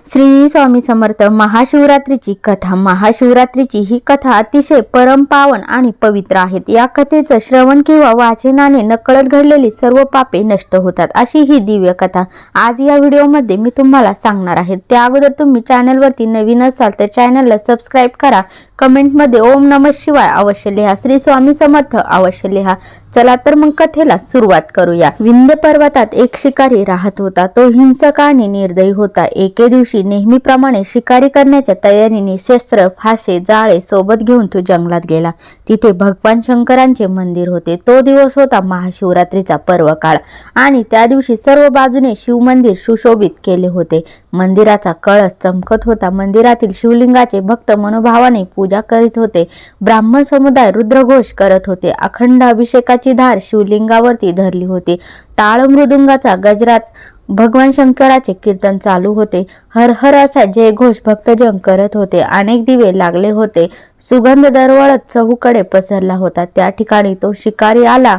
श्री स्वामी समर्थ. महाशिवरात्रीची कथा. महाशिवरात्रीची ही कथा अतिशय परमपावन आणि पवित्र आहेत. या कथेचं श्रवण किंवा वाचनाने नकळत घडलेली सर्व पापे नष्ट होतात, अशी ही दिव्य कथा आज या व्हिडिओमध्ये मी तुम्हाला सांगणार आहे. त्या अगोदर तुम्ही चॅनलवरती नवीन असाल तर चॅनलला सबस्क्राईब करा. कमेंटमध्ये ओम नमः शिवाय अवश्य लिहा. श्री स्वामी समर्थ अवश्य लिहा. चला तर मग कथेला सुरुवात करूया. विंध्य पर्वतात एक शिकारी राहत होता. तो हिंसक आणि निर्दयी होता. एके दिवशी नेहमीप्रमाणे शिकारी करण्याच्या तयारीने शस्त्र, फासे, जाळे सोबत घेऊन तो जंगलात गेला. तिथे भगवान शंकरांचे मंदिर होते. तो दिवस होता महाशिवरात्रीचा पर्व काळ आणि त्या दिवशी सर्व बाजूने शिव मंदिर सुशोभित केले होते. मंदिराचा कळस चमकत होता. मंदिरातील शिवलिंगाचे भक्त मनोभावाने पूजा करीत होते. ब्राह्मण समुदाय रुद्रघोष करत होते. अखंड अभिषेकाची धार शिवलिंगावरती धरली होती. टाळ मृदुंगाचा गजरात भगवान शंकराचे कीर्तन चालू होते. हर हर असा जयघोष भक्तजन करत होते. अनेक दिवे लागले होते. सुगंध दरवळत चहूकडे पसरला होता. त्या ठिकाणी तो शिकारी आला.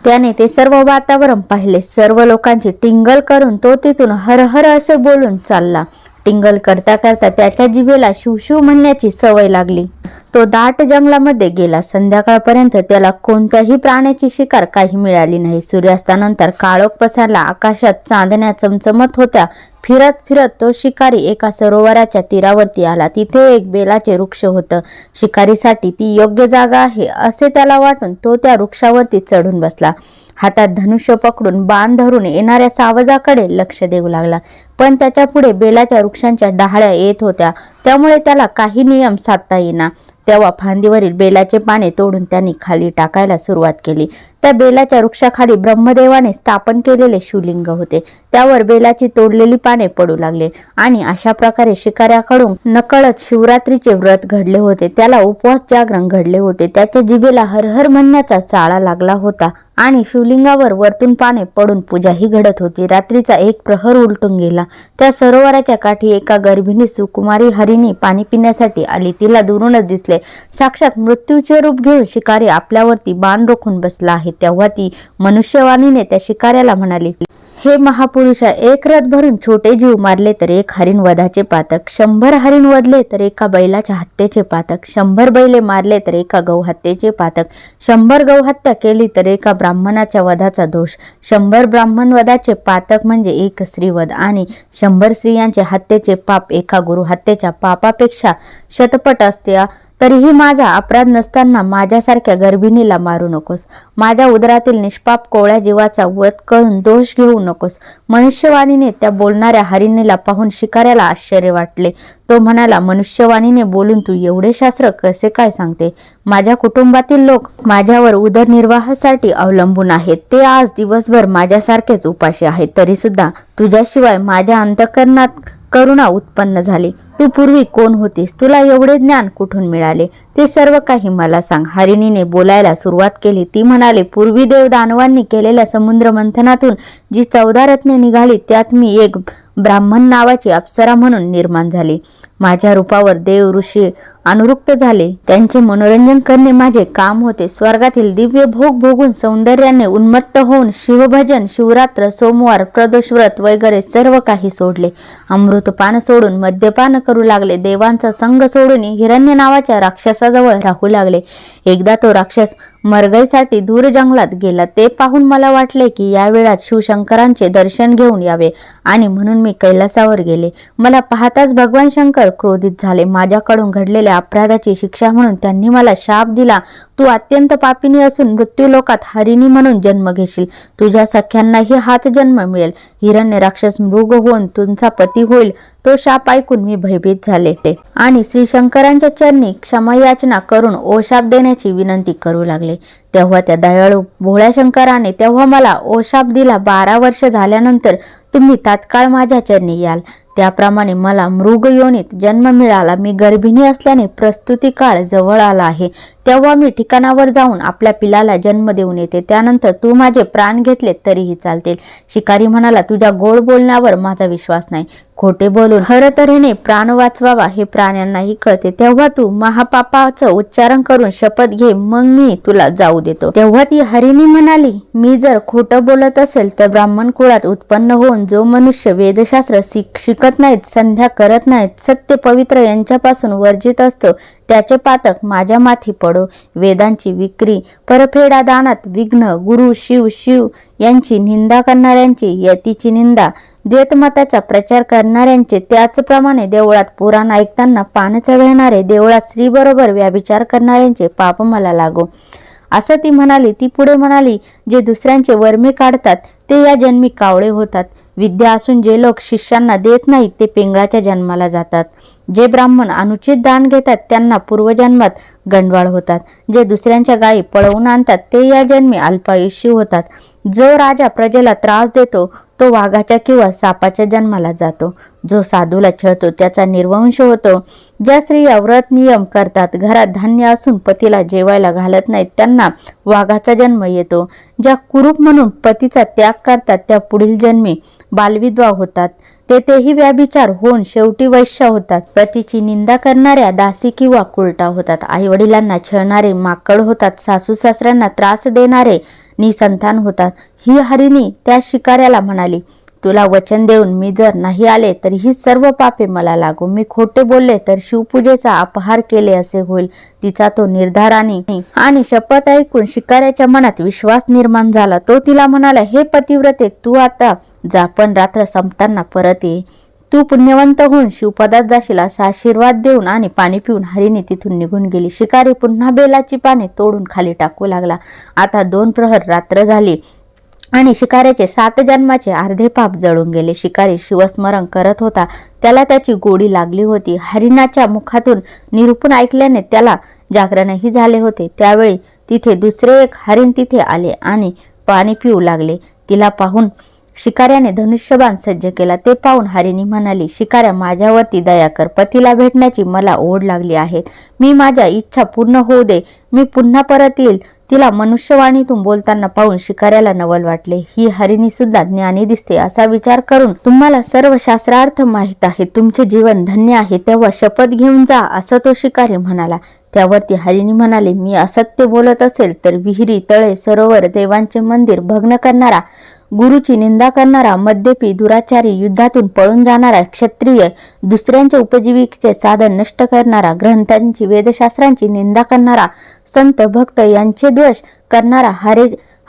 त्याने ते सर्व वातावरण पाहिले. सर्व लोकांची टिंगल करून तो तिथून हर हर असे बोलून चालला. टिंगल करता करता त्याच्या जिभेला शिवशिव म्हणण्याची सवय लागली. तो दाट जंगलामध्ये गेला. संध्याकाळपर्यंत त्याला कोणत्याही प्राण्याची शिकार काही मिळाली नाही. सूर्यास्तानंतर काळोख पसरला. आकाशात चांदण्या चमचमत होत्या. फिरत फिरत तो शिकारी एका सरोवराच्या तीरावरती आला. तिथे एक बेलाचे वृक्ष होतं. शिकारीसाठी ती योग्य जागा आहे असे त्याला वाटून तो त्या वृक्षावरती चढून बसला. हातात धनुष्य पकडून बाण धरून येणाऱ्या सावजाकडे लक्ष देऊ लागला. पण त्याच्या पुढे बेलाच्या वृक्षांच्या डहाळ्या येत होत्या, त्यामुळे त्याला काही नियम साधता येईना. तेव्हा फांदीवरील बेलाचे पाने तोडून त्यांनी खाली टाकायला सुरुवात केली. त्या बेलाच्या वृक्षाखाली ब्रह्मदेवाने स्थापन केलेले शिवलिंग होते. त्यावर बेलाची तोडलेली पाने पडू लागले आणि अशा प्रकारे शिकाऱ्याकडून नकळत शिवरात्रीचे व्रत घडले होते. त्याला उपवास जागरण घडले होते. त्याच्या जिभेला हरहर म्हणण्याचा चाळा लागला होता आणि शिवलिंगावर वरतून पाने पडून पूजाही घडत होती. रात्रीचा एक प्रहर उलटून गेला. त्या सरोवराच्या काठी एका गर्भिणी सुकुमारी हरिणी पाणी पिण्यासाठी आली. तिला दुरूनच दिसले. साक्षात मृत्यूचे रूप घेऊन शिकारी आपल्यावरती बाण रोखून बसला आहे. तेव्हा ती मनुष्यवाणीने त्या शिकाऱ्याला म्हणाली, हे महापुरुषा, एक रथ भरून छोटे जीव मारले तर एक हरिण वधाचे पातक, 100 हरिण वधले तर एका बैलाच्या हत्येचे पातक, 100 बैले मारले तर एका गौहत्येचे पातक, 100 गौहत्या केली तर एका ब्राह्मणाच्या वधाचा दोष, 100 ब्राह्मण वधाचे पातक म्हणजे एक स्त्रीवध आणि 100 स्त्रियांचे हत्येचे पाप एका गुरु हत्येच्या पापापेक्षा शतपट असते. तरीही माझा अपराध नसताना माझ्यासारख्या गर्भिणीला मारू नकोस. माझ्या उदरातील निष्पाप कोवळ्या जीवाचा वध करून दोष घेऊ नकोस. मनुष्यवाणीने त्या बोलणाऱ्या हरिणीला पाहून शिकाऱ्याला आश्चर्य वाटले. तो म्हणाला, मनुष्यवाणीने बोलून तू एवढे शास्त्र कसे काय सांगते? माझ्या कुटुंबातील लोक माझ्यावर उदरनिर्वाहासाठी अवलंबून आहेत. ते आज दिवसभर माझ्यासारखेच उपाशी आहेत. तरी सुद्धा तुझ्याशिवाय माझ्या अंतःकरणात करुणा उत्पन्न झाली. तू पूर्वी कोण होतीस? तुला एवढे ज्ञान कुठून मिळाले? ते सर्व काही मला सांग. हरिणीने बोलायला सुरुवात केली. ती म्हणाली, पूर्वी देव दानवांनी केलेल्या समुद्र मंथनातून जी 14 रत्ने निघाली त्यात मी एक ब्राह्मण नावाची अप्सरा म्हणून निर्माण झाली. माझ्या रूपावर देव ऋषी अनुरुक्त झाले. त्यांचे मनोरंजन करणे माझे काम होते. स्वर्गातील दिव्य भोग भोगून सौंदर्याने उन्मत्त होऊन शिवभजन, शिवरात्र, सोमवार, प्रदोष व्रत वगैरे सर्व काही सोडले. अमृतपान सोडून मद्यपान करू लागले. देवांचा संग सोडून हिरण्य नावाच्या राक्षसाजवळ राहू लागले. एकदा तो राक्षस मरगईसाठी दूर जंगलात गेला. ते पाहून मला वाटले की या वेळात शिवशंकरांचे दर्शन घेऊन यावे आणि म्हणून मी कैलासावर गेले. मला पाहताच भगवान शंकर क्रोधित झाले. माझ्याकडून घडलेल्या अपराधाची शिक्षा म्हणून त्यांनी मला शाप दिला. तू अत्यंत पापिनी असून मृत्यूलोकात हरिणी म्हणून जन्म घेशील. तुझ्या सख्यांनाही हाच जन्म मिळेल. हिरण्य राक्षस मृग होऊन तुमचा पती होईल. तो शाप ऐकून मी भयभीत झाले आणि श्री शंकरांच्या चरणी क्षमायाचना करून ओशाप देण्याची विनंती करू लागले. तेव्हा त्या दयाळू भोळ्या शंकराने तेव्हा मला ओशाप दिला. 12 वर्ष झाल्यानंतर तुम्ही तात्काळ माझ्या चरणी याल. त्याप्रमाणे मला मृग योनीत जन्म मिळाला. मी गर्भिणी असल्याने प्रस्तुती काळ जवळ आला आहे. तेव्हा मी ठिकाणावर जाऊन आपल्या पिलाला जन्म देऊन येते. त्यानंतर तू माझे प्राण घेतले तरीही चालतील. शिकारी म्हणाला, तुझ्या गोड बोलण्यावर माझा विश्वास नाही. खोटे बोलून हर तऱ्हेने प्राण वाचवावा हे प्राण्यांनाही कळते. तेव्हा तू महापापाचं उच्चारण करून शपथ घे, मग मी तुला जाऊ देतो. तेव्हा ती हरिणी म्हणाली, मी जर खोटं बोलत असेल तर ब्राह्मण कुळात उत्पन्न होऊन जो मनुष्य वेदशास्त्र शिकत थकत नाहीत, संध्या करत नाहीत, सत्य पवित्र यांच्यापासून वर्जित असतो, त्याचे पातक माझ्या माथी पडो. वेदांची विक्री, परफेडा दानात विघ्न, गुरु शिव शिव यांची निंदा करणाऱ्यांची, यतीची निंदा, द्वैतमताचा प्रचार करणाऱ्यांचे, त्याचप्रमाणे देवळात पुराण ऐकताना पान चढवणारे, देवळात स्त्री बरोबर व्याभिचार करणाऱ्यांचे पाप मला लागो. असं ती म्हणाली. ती पुढे म्हणाली, जे दुसऱ्यांचे वर्मे काढतात ते या जन्मी कावळे होतात. विद्या असून जे लोक शिष्यांना देत नाहीत ते पिंगळाच्या जन्माला जातात. जे ब्राह्मण अनुचित दान घेतात त्यांना पूर्वजन्मात गंडवाळ होतात. जे दुसऱ्यांच्या गायी पळवून आणतात ते या जन्मी अल्पायुष्य होतात. जो राजा प्रजेला त्रास देतो तो वाघाच्या किंवा सापाच्या जन्माला जातो. जो साधूला छळतो त्याचा निर्वंश होतो. ज्या स्त्रिया व्रत नियम करतात, घरात धान्य असून पतीला जेवायला घालत नाहीत त्यांना वाघाचा जन्म येतो. ज्या कुरूप म्हणून पतीचा त्याग करतात त्या पुढील जन्मी बालविधवा होतात. तेथेही व्याभिचार होऊन शेवटी वैश्य होतात. पतीची निंदा करणाऱ्या दासी किंवा कुलटा होतात. आई वडिलांना छळणारे माकड होतात. सासू सासऱ्यांना त्रास देणारे निसंतान होतात. ही हरिणी त्या शिकाऱ्याला म्हणाली, तुला वचन देऊन मी जर नाही आले तर ही सर्व पापे मला लागो. मी खोटे बोलले तर शिवपूजेचा अपहार केले असे होईल. तिचा तो निर्धार आणि शपथ ऐकून शिकाऱ्याच्या मनात विश्वास निर्माण झाला. तो तिला म्हणाला, हे पतिव्रते, तू आता जा, पण रात्र संपताना परत ये. तू पुण्यवंत होऊन शिवपदात जाशील असा आशीर्वाद देऊन आणि पाणी पिऊन हरिणी तिथून निघून गेली. शिकारी पुन्हा बेलाची पाने तोडून खाली टाकू लागला. आता 2 प्रहर रात्र झाली आणि शिकाऱ्याचे 7 जन्माचे अर्धे पाप जळून गेले. शिकारी शिवस्मरण करत होता. त्याला त्याची गोडी लागली होती. हरिणाच्या मुखातून निरूपण ऐकल्याने त्याला जागरणही झाले होते. त्यावेळी तिथे दुसरे एक हरिण तिथे आले आणि पाणी पिऊ लागले. तिला पाहून शिकाऱ्याने धनुष्यबाण सज्ज केला. ते पाहून हरिणी म्हणाली, शिकाऱ्या, माझ्यावरती दया कर. पतीला भेटण्याची मला ओढ लागली आहे. मी माझ्या इच्छा पूर्ण होऊ दे. मी पुन्हा परत येईल. तिला मनुष्यवाणीतून बोलताना पाहून शिकाऱ्याला नवल वाटले. ही हरिणी सुद्धा ज्ञानी दिसते असा विचार करून तुम्हाला सर्व शास्त्रार्थ माहीत आहे. तुमचे जीवन धन्य आहे. तेव्हा शपथ घेऊन जा असं तो शिकारी म्हणाला. त्यावरती हरिणी म्हणाले, मी असत्य बोलत असेल तर विहिरी, तळे, सरोवर, देवांचे मंदिर भग्न करणारा, गुरुची निंदा करणारा, मद्यपी, दुराचारी, युद्धातून पळून जाणारा, क्षत्रिय, दुसऱ्यांच्या उपजीविकेचे साधन नष्ट करणारा, ग्रंथांची, वेदशास्त्रांची निंदा करणारा, संत भक्त यांचे द्वेष करणारा,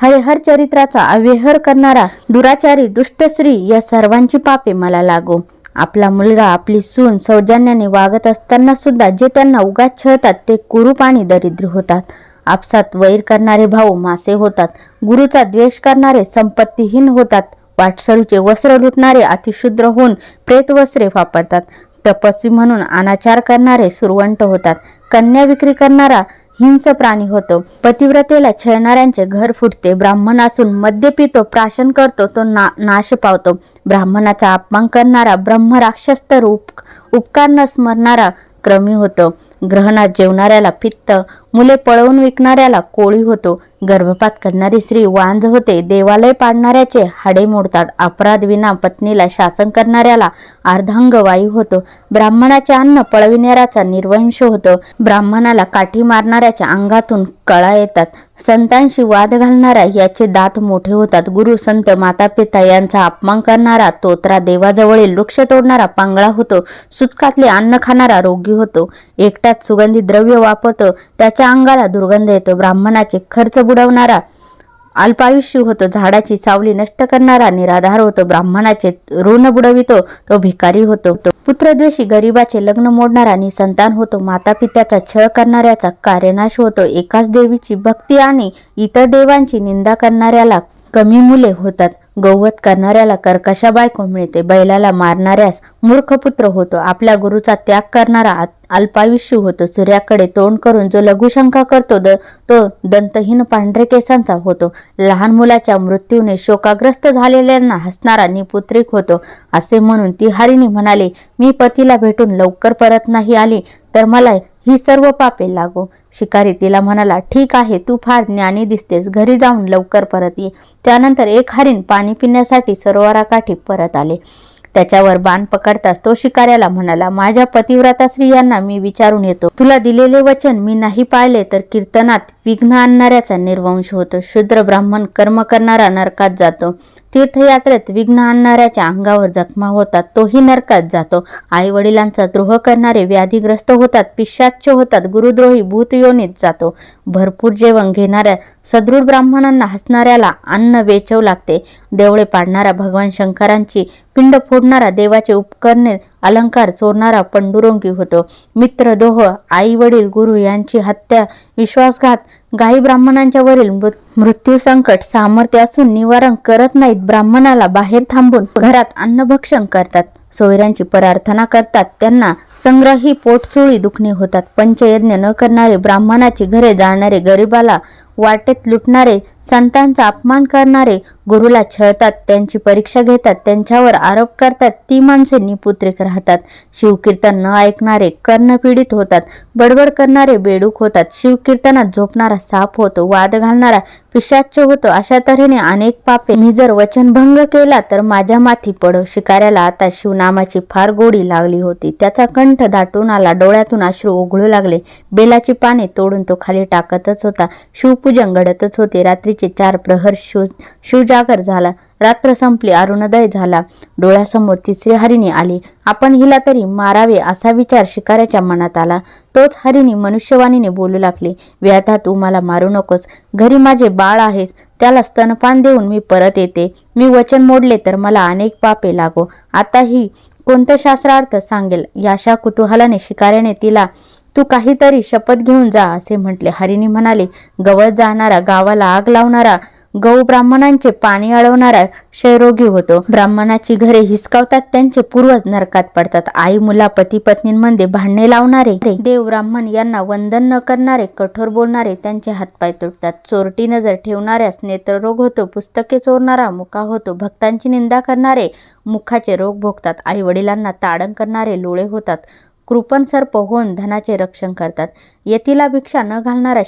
हरिहर चरित्राचा अव्यवहार करणारा, दुराचारी, दुष्ट स्त्री या सर्वांची पापे मला लागो. आपला मुलगा, आपली सून सौजन्याने वागत असताना सुद्धा जे त्यांना उगाच छळतात ते कुरूप आणि दरिद्र होतात. आपसात वैर करणारे भाऊ मासे होतात. गुरुचा द्वेष करणारे संपत्तीहीन होतात. वाटसरूचे वस्त्र लुटणारे अतिशूद्र होऊन प्रेत वस्त्रे वापरतात. तपस्वी म्हणून अनाचार करणारे सुरवंट होतात. कन्या विक्री करणारा हिंस प्राणी होतो. पतिव्रतेला छळणाऱ्यांचे घर फुटते. ब्राह्मण असून मद्य पितो, प्राशन करतो, तो नाश पावतो. ब्राह्मणाचा अपमान करणारा ब्रह्म राक्षस तर उपकार न स्मरणारा क्रमी होतो. ग्रहणात जेवणाऱ्याला पित्त, मुले पळवून विकणाऱ्याला कोळी होतो. गर्भपात करणारी स्त्री वांझ होते. देवालय पाडणाऱ्याचे हाडे मोडतात. अपराध विना पत्नीला शासन करणाऱ्याला अर्धांग वायू होतो. ब्राह्मणाचे अन्न पळविणाऱ्याचा निर्वंश होतो. ब्राह्मणाला काठी मारणाऱ्याच्या अंगातून कळा येतात. संतांशी वाद घालणारा याचे दात मोठे होतात. गुरु, संत, माता पिता यांचा अपमान करणारा तोत्रा, देवाजवळील वृक्ष तोडणारा पांगळा होतो. सुतकातले अन्न खाणारा रोगी होतो. एकट्यात सुगंधी द्रव्य वापरतो त्याच्या अंगाला दुर्गंध येतो. ब्राह्मणाचे खर्च बुडवणारा अल्पायुष्य होतो. झाडाची सावली नष्ट करणारा निराधार होतो. ब्राह्मणाचे ऋण बुडवितो तो भिकारी होतो. पुत्रद्वेषी गरिबाचे लग्न मोडणारा निसंतान होतो. माता पित्याचा छळ करणाऱ्याचा कार्यनाश होतो. एकाच देवीची भक्ती आणि इतर देवांची निंदा करणाऱ्याला कमी मुले होतात. गौवत करणाऱ्याला कर्कशा बायको मिळते. बैलाला मारणाऱ्यास मूर्ख पुत्र होतो. आपल्या गुरुचा त्याग करणारा अल्पायुष्य होतो. सूर्याकडे तोंड करून जो लघुशंका करतो तो दंतहीन पांढरे केसांचा होतो. लहान मुलाच्या मृत्यूने शोकाग्रस्त झालेल्यांना हसणारा निपुत्रिक होतो. असे म्हणून ती हरिणी म्हणाली, मी पतीला भेटून लवकर परत नाही आली तर मला ही सर्व पापे लागो. शिकारी तिला म्हणाला, ठीक आहे, तू फार ज्ञानी दिसतेस. घरी जाऊन लवकर परत ये. त्यानंतर एक हरिण पाणी पिण्यासाठी सरोवराकाठी परत आले. त्याच्यावर बाण पकडताच तो शिकाऱ्याला म्हणाला, माझ्या पतिव्रता स्त्रियांना मी विचारून येतो. तुला दिलेले वचन मी नाही पाळले तर कीर्तनात विघ्न आणणाऱ्याचा निर्वंश होतो. शूद्र ब्राह्मण कर्म करणारा नरकात जातो. तीर्थयात्रेत विघ्न आणणाऱ्याच्या अंगावर जखमा होतात, तोही नरकात जातो. आई वडिलांचा द्रोह करणारे व्याधीग्रस्त होतात, पिशाच्च होतात, गुरुद्रोही भूत योनीत जातो. भरपूर जेवण घेणाऱ्या सदृढ ब्राह्मणांना हसणाऱ्याला अन्न वेचव लागते. देवळे पाडणारा भगवान शंकरांची पिंड फोडणारा, देवाचे उपकरणे अलंकार चोरणारा पंडुरंगी होतो. मित्रद्रोह, आई वडील गुरु यांची हत्या, विश्वासघात, गायी ब्राह्मणांच्या वरील मृत्यू संकट सामर्थ्य असून निवारण करत नाहीत. ब्राह्मणाला बाहेर थांबून घरात अन्नभक्षण करतात, सोयऱ्यांची प्रार्थना करतात, त्यांना संग्रही पोटचोळी दुखणे होतात. पंचयज्ञ न करणारे, ब्राह्मणाची घरे जाळणारे, गरिबाला वाटेत लुटणारे, संतांचा अपमान करणारे, गुरुला छळतात, त्यांची परीक्षा घेतात, त्यांच्यावर आरोप करतात, ती माणसे निपुत्रिक राहतात. शिवकीर्तन न ऐकणारे कर्णपीडित होतात, बडबड करणारे बेडूक होतात, शिवकीर्तनात झोपणारा साप होतो, वाद घालणारा पिशाच्च होतो. अशा तऱ्हेने अनेक पापे मी जर वचनभंग केला तर माझ्या माथी पडो. शिकाऱ्याला आता शिवनामाची फार गोडी लागली होती. त्याचा कंठ दाटून आला, डोळ्यातून अश्रू ओघळू लागले. बेलाची पाने तोडून तो खाली टाकतच होता. शिवपूजन घडतच होते. रात्रीचे 4 प्रहर शिवजागर झाला. रात्र संपली, अरुणोदय झाला. डोळ्यासमोर तिसरी हरिणी आली. आपण हिला तरी मारावे असा विचार शिकाऱ्याच्या मनात आला. तोच हरिणी मनुष्यवाणीने बोलू लागली, व्याधा, तू मला मारू नकोस. घरी माझे बाळ आहेस, त्याला स्तनपान देऊन मी परत येते. मी वचन मोडले तर मला अनेक पापे लागो. आता ही कोणतं शास्त्रार्थ सांगेल. याशा कुतूहलाने शिकाऱ्याने तिला, तू काहीतरी शपथ घेऊन जा असे म्हटले. हरिणी म्हणाली, गवत जाणारा, गावाला आग लावणारा, गौ ब्राह्मणांचे पाणी अडवणारा क्षयरोगी होतो. ब्राह्मणाची घरे हिसकावतात, त्यांचे पूर्वज नरकात पडतात. आई मुला, पती पत्नींमध्ये भांडणे लावणारे, देव ब्राह्मण यांना वंदन न करणारे, कठोर बोलणारे, त्यांचे हातपाय तुटतात. चोरटी नजर ठेवणाऱ्यास नेत्ररोग होतो. पुस्तके चोरणारा मुका होतो. भक्तांची निंदा करणारे मुखाचे रोग भोगतात. आई वडिलांना ताडण करणारे लोळे होतात. कृपण सर्प होऊन धनाचे रक्षण करतात. यतीला भिक्षा न घालणारा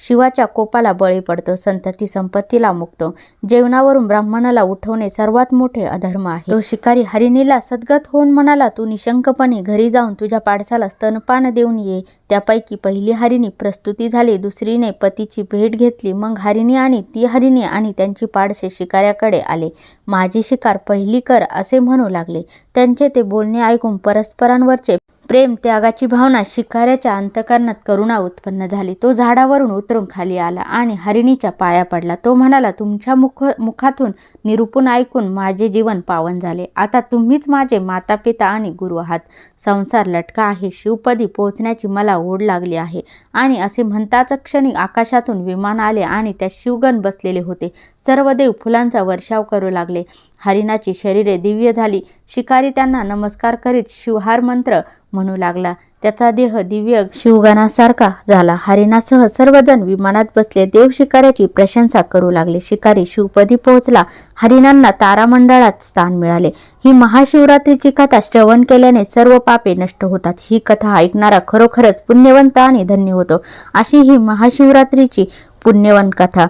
शिवाच्या कोपाला बळी पडतो. संतती संपत्तीला मुकतो. जेवणावरून ब्राह्मणाला उठवणे सर्वात मोठे अधर्म आहे. तो शिकारी हरिणीला सद्गत होऊन म्हणाला, तू निशंकपणे घरी जाऊन तुझ्या पाडसाला स्तनपान देऊन ये. त्यापैकी पहिली हरिणी प्रस्तुती झाली. दुसरीने पतीची भेट घेतली. मग हरिणी आणि ती हरिणी आणि त्यांची पाडसे शिकाऱ्याकडे आले. माझी शिकार पहिली कर असे म्हणू लागले. त्यांचे ते बोलणे ऐकून परस्परांवरचे प्रेम, त्यागाची भावना, शिकाऱ्याच्या अंतःकरणात करुणा उत्पन्न झाली. तो झाडावरून उतरून खाली आला आणि हरिणीच्या पाया पडला. तो म्हणाला, तुमच्या मुखातून निरूपण ऐकून माझे जीवन पावन झाले. आता तुम्हीच माझे माता पिता आणि गुरु आहात. संसार लटका आहे. शिवपदी पोहोचण्याची मला ओढ लागली आहे. आणि असे म्हणताच क्षणी आकाशातून विमान आले आणि त्या शिवगण बसलेले होते. सर्व देव फुलांचा वर्षाव करू लागले. हरिणाची शरीरे दिव्य झाली. शिकारी त्यांना नमस्कार करीत शिवहार मंत्र म्हणू लागला. त्याचा देह दिव्य शिवगणासारखा झाला. हरिणासह सर्वजण विमानात बसले. देव शिकाऱ्याची प्रशंसा करू लागले. शिकारी शिवपदी पोहोचला. हरिणांना तारामंडळात स्थान मिळाले. ही महाशिवरात्रीची कथा श्रवण केल्याने सर्व पापे नष्ट होतात. ही कथा ऐकणारा खरोखरच पुण्यवंत आणि धन्य होतो. अशी ही महाशिवरात्रीची पुण्यवन कथा.